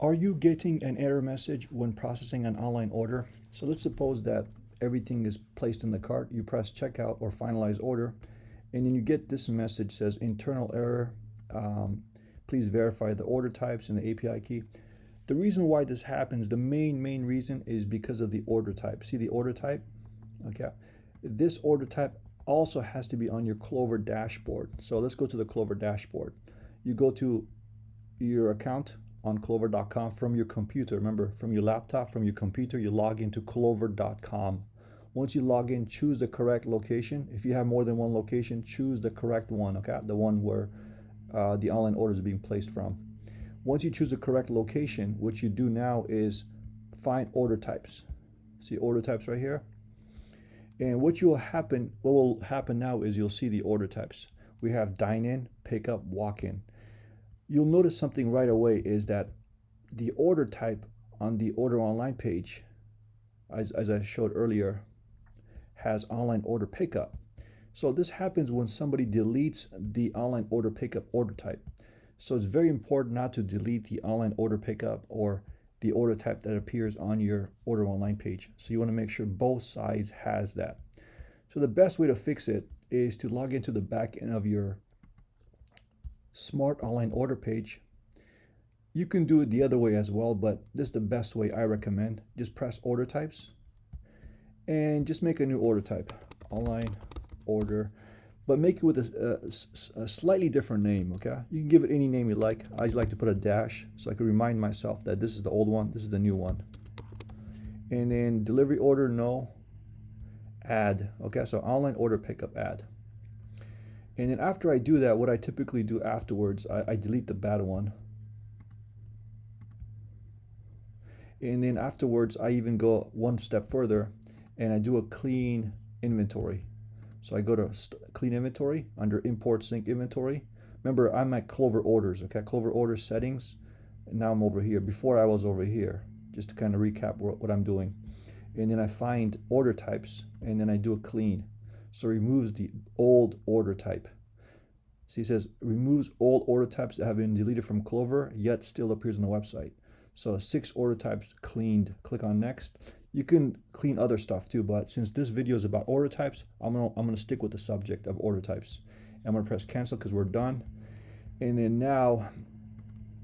Are you getting an error message when processing an online order? So let's suppose that everything is placed in the cart, you press checkout or finalize order, and then you get this message says internal error. Please verify the order types and the API key. The reason why this happens, the main reason is because of the order type. See the order type? Okay. This order type also has to be on your Clover dashboard. So let's go to the Clover dashboard. You go to your account on clover.com from your computer. Remember, from your laptop, from your computer, you log into clover.com. Once you log in, choose the correct location. If you have more than one location, choose the correct one, okay? The one where the online order is being placed from. Once you choose the correct location, what you do now is find order types. See order types right here? And what will happen now is you'll see the order types. We have dine-in, pickup, walk-in. You'll notice something right away is that the order type on the order online page, as I showed earlier, has online order pickup. So this happens when somebody deletes the online order pickup order type. So it's very important not to delete the online order pickup or the order type that appears on your order online page. So you want to make sure both sides has that. So the best way to fix it is to log into the back end of your smart online order page. You can do it the other way as well, but this is the best way I recommend. Just press order types and just make a new order type, online order, but make it with a slightly different name, okay? You can give it any name you like. I just like to put a dash so I can remind myself that this is the old one, this is the new one. And then delivery order, no, add, okay? So online order pickup, add. And then after I do that, what I typically do afterwards, I delete the bad one. And then afterwards, I even go one step further and I do a clean inventory. So I go to clean inventory under import sync inventory. Remember, I'm at Clover orders, okay? Clover orders settings. And now I'm over here. Before I was over here, just to kind of recap what I'm doing. And then I find order types and then I do a clean. So it removes the old order type. See, it says removes old order types that have been deleted from Clover, yet still appears on the website. So 6 order types cleaned. Click on next. You can clean other stuff too, but since this video is about order types, I'm gonna stick with the subject of order types. I'm gonna press cancel because we're done. And then now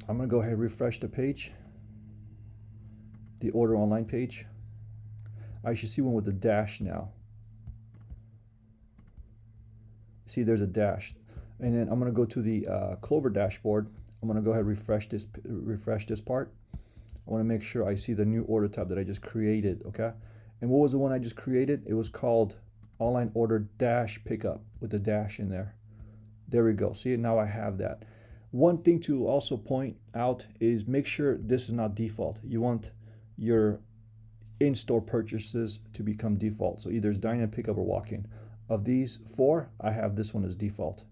I'm gonna go ahead and refresh the page, the order online page. I should see one with a dash now. See, there's a dash. And then I'm going to go to the Clover dashboard. I'm going to go ahead and refresh this part. I want to make sure I see the new order type that I just created, okay? And what was the one I just created? It was called online order dash pickup with the dash in there. There we go. See, now I have that. One thing to also point out is make sure this is not default. You want your in-store purchases to become default. So either it's dine-in, pickup, or walk-in. Of these 4, I have this one as default.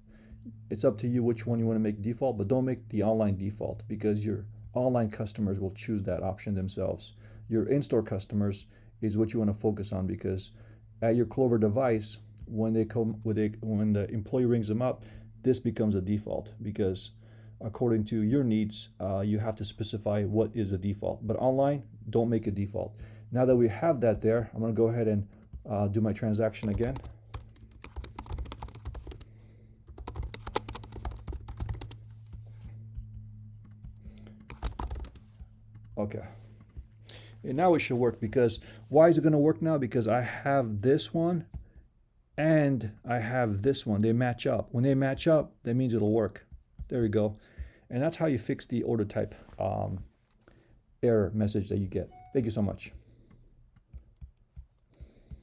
It's up to you which one you want to make default, but don't make the online default because your online customers will choose that option themselves. Your in-store customers is what you want to focus on because at your Clover device, when the employee rings them up, this becomes a default because according to your needs, you have to specify what is a default. But online, don't make a default. Now that we have that there, I'm going to go ahead and do my transaction again. Okay. And now it should work because why is it going to work now? Because I have this one and I have this one. They match up. When they match up, that means it'll work. There we go. And that's how you fix the order type error message that you get. Thank you so much.